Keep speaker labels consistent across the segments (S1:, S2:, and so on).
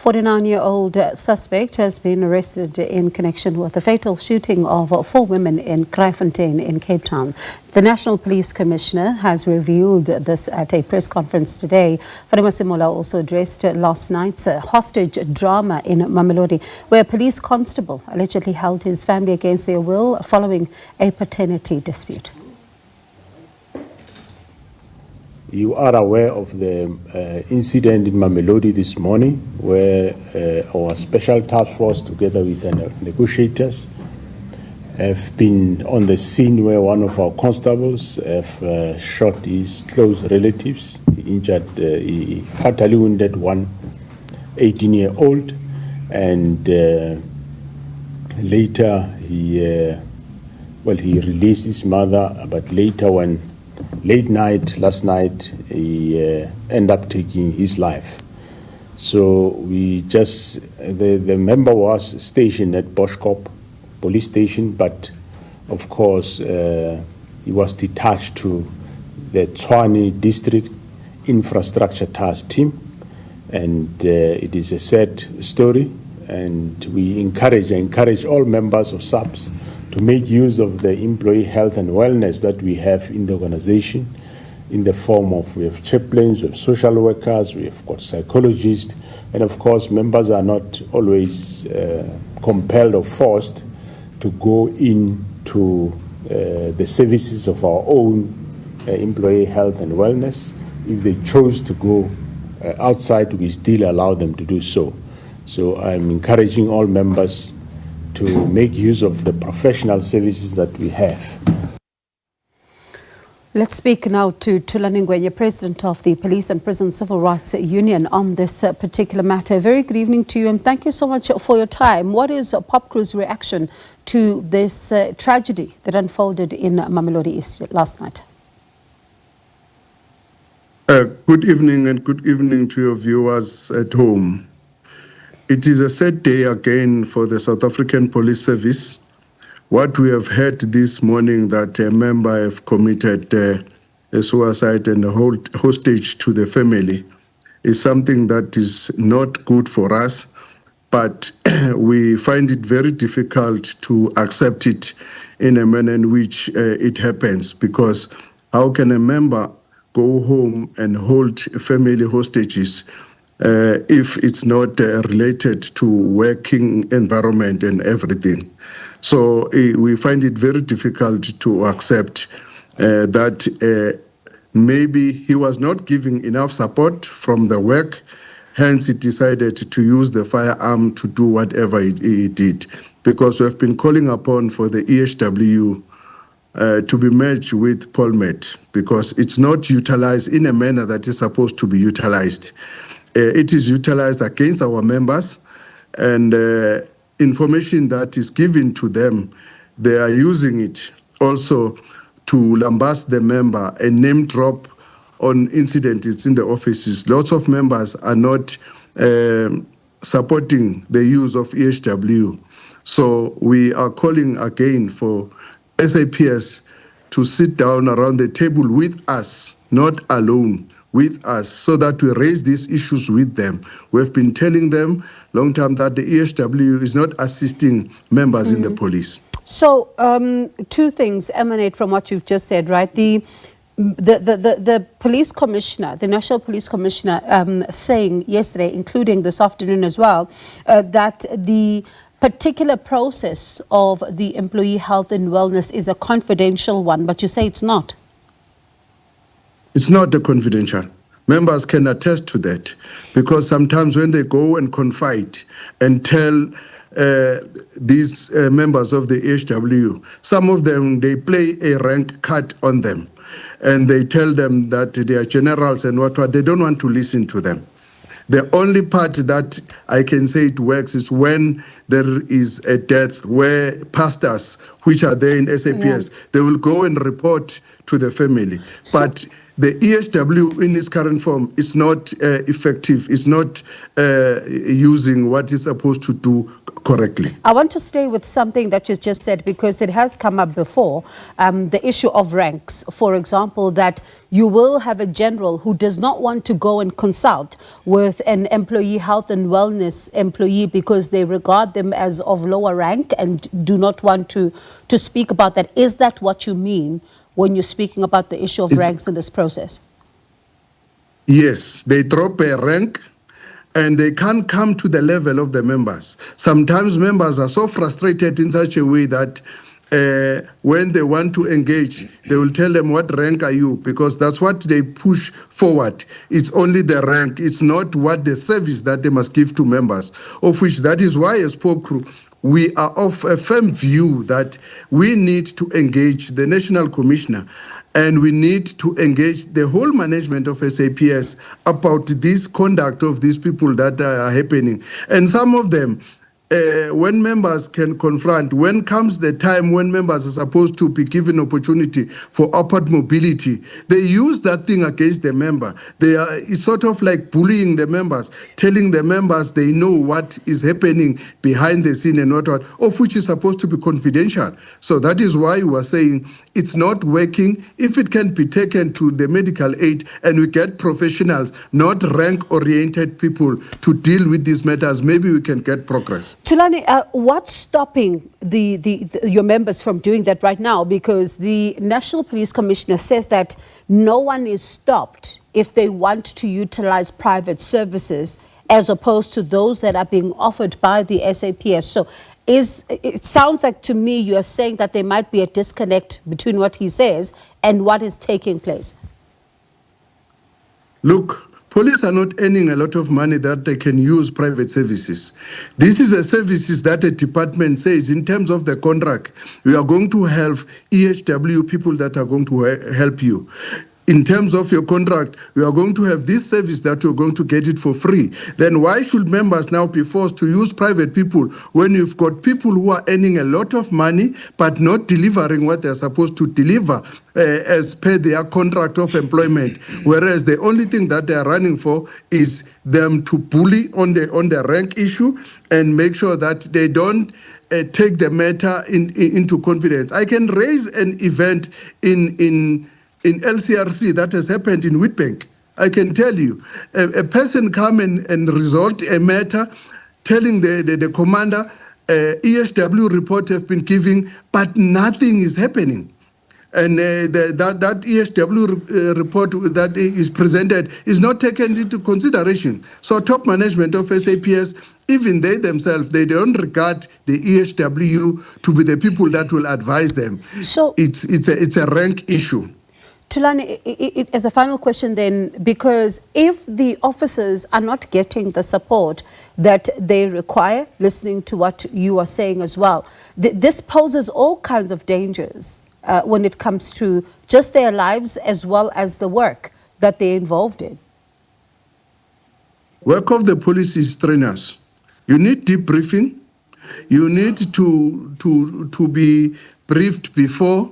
S1: 49-year-old suspect has been arrested in connection with the fatal shooting of 4 women in Kraaifontein in Cape Town. The National Police Commissioner has revealed this at a press conference today. Fannie Masemola also addressed last night's hostage drama in Mamelodi, where a police constable allegedly held his family against their will following a paternity dispute.
S2: You are aware of the incident in Mamelodi this morning, where our special task force, together with the negotiators, have been on the scene where one of our constables have shot his close relatives. He fatally wounded one 18-year-old, and later he released his mother, but later when last night, he ended up taking his life. So the member was stationed at Boschkop police station, but of course he was detached to the Thulani district infrastructure task team, and it is a sad story, and we encourage all members of SABC to make use of the employee health and wellness that we have in the organization, in the form of, we have chaplains, we have social workers, we have got psychologists, and of course members are not always compelled or forced to go into the services of our own employee health and wellness. If they chose to go outside, we still allow them to do so. So I'm encouraging all members to make use of the professional services that we have.
S1: Let's speak now to Thulani Ngwenya, President of the Police and Prison Civil Rights Union, on this particular matter. Very good evening to you, and thank you so much for your time. What is Popcru's reaction to this tragedy that unfolded in Mamelodi last night?
S3: Good evening, and good evening to your viewers at home. It is a sad day again for the South African Police Service. What we have heard this morning, that a member have committed a suicide and a hostage to the family, is something that is not good for us, but we find it very difficult to accept it in a manner in which it happens, because how can a member go home and hold family hostages if it's not related to working environment and everything? So we find it very difficult to accept that maybe he was not giving enough support from the work, hence he decided to use the firearm to do whatever he did. Because we have been calling upon for the EHW to be merged with PolMed, because it's not utilized in a manner that is supposed to be utilized. It is utilized against our members, and information that is given to them, they are using it also to lambast the member and name drop on incidents in the offices. Lots of members are not supporting the use of EHW. So we are calling again for SAPS to sit down around the table with us, not alone, with us, so that we raise these issues with them. We've been telling them long time that the EHW is not assisting members in the police.
S1: So two things emanate from what you've just said, right? The police commissioner, the National Police Commissioner, saying yesterday, including this afternoon as well, that the particular process of the employee health and wellness is a confidential one, but you say it's not.
S3: It's not a confidential. Members can attest to that, because sometimes when they go and confide and tell these members of the HW, some of them, they play a rank card on them, and they tell them that they are generals and what, they don't want to listen to them. The only part that I can say it works is when there is a death, where pastors, which are there in SAPS, they will go and report to the family. But the ESW in its current form is not effective, it's not using what it's supposed to do correctly.
S1: I want to stay with something that you just said because it has come up before, the issue of ranks. For example, that you will have a general who does not want to go and consult with an employee health and wellness employee because they regard them as of lower rank and do not want to speak about that. Is that what you mean when you're speaking about the issue of ranks in this process?
S3: Yes, they drop a rank and they can't come to the level of the members. Sometimes members are so frustrated in such a way that when they want to engage, they will tell them, what rank are you? Because that's what they push forward. It's only the rank. It's not what the service that they must give to members, of which that is why as Popcru, we are of a firm view that we need to engage the National Commissioner and we need to engage the whole management of SAPS about this conduct of these people that are happening. And some of them, when members can confront, when comes the time when members are supposed to be given opportunity for upward mobility, they use that thing against the member. It's sort of like bullying the members, telling the members they know what is happening behind the scene and what, of which is supposed to be confidential. So that is why we are saying it's not working. If it can be taken to the medical aid and we get professionals, not rank-oriented people to deal with these matters, maybe we can get progress.
S1: Thulani, what's stopping your members from doing that right now? Because the National Police Commissioner says that no one is stopped if they want to utilize private services as opposed to those that are being offered by the SAPS. So it sounds like to me you are saying that there might be a disconnect between what he says and what is taking place.
S3: Look, police are not earning a lot of money that they can use private services. This is a services that a department says in terms of the contract, we are going to have EHW people that are going to help you. In terms of your contract, we are going to have this service that you're going to get it for free. Then why should members now be forced to use private people when you've got people who are earning a lot of money but not delivering what they're supposed to deliver as per their contract of employment, whereas the only thing that they are running for is them to bully on the rank issue and make sure that they don't take the matter into confidence. I can raise an event in LCRC that has happened in Witbank. I can tell you, a person come and result a matter telling the commander, ESW report have been given, but nothing is happening. And that ESW report that is presented is not taken into consideration. So top management of SAPS, even they themselves, they don't regard the ESW to be the people that will advise them. So it's a rank issue.
S1: Thulani, as a final question then, because if the officers are not getting the support that they require, listening to what you are saying as well, this poses all kinds of dangers when it comes to just their lives as well as the work that they're involved in.
S3: Work of the police is strenuous. You need debriefing. You need to be briefed before,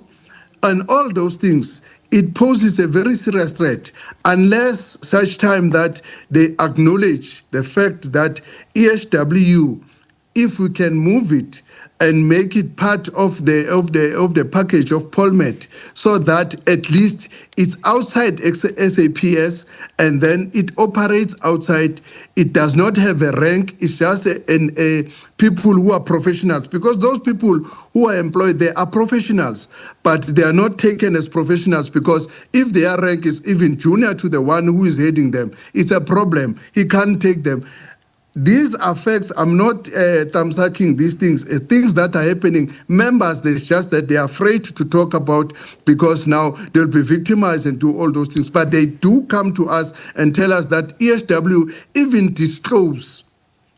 S3: and all those things. It poses a very serious threat unless such time that they acknowledge the fact that ESW, if we can move it and make it part of the package of Polmet, so that at least it's outside SAPS and then it operates outside. It does not have a rank. It's just a people who are professionals, because those people who are employed, they are professionals, but they are not taken as professionals, because if their rank is even junior to the one who is heading them, it's a problem. He can't take them. These affects, I'm not thumbsucking these things that are happening. Members, it's just that they're afraid to talk about, because now they'll be victimized and do all those things. But they do come to us and tell us that ESW even disclose,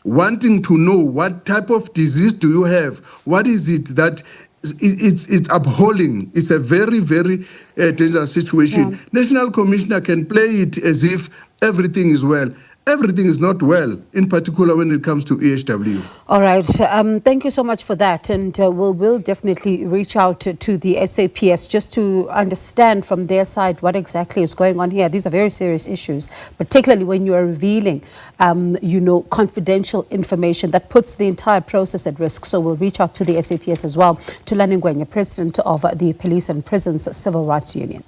S3: wanting to know what type of disease do you have, what is it that it's appalling. It's a very, very dangerous situation. Yeah. National Commissioner can play it as if everything is well. Everything is not well, in particular when it comes to EHW.
S1: All right. Thank you so much for that. And we'll definitely reach out to the SAPS just to understand from their side what exactly is going on here. These are very serious issues, particularly when you are revealing, confidential information that puts the entire process at risk. So we'll reach out to the SAPS as well. Thulani Ngwenya, President of the Police and Prisons Civil Rights Union.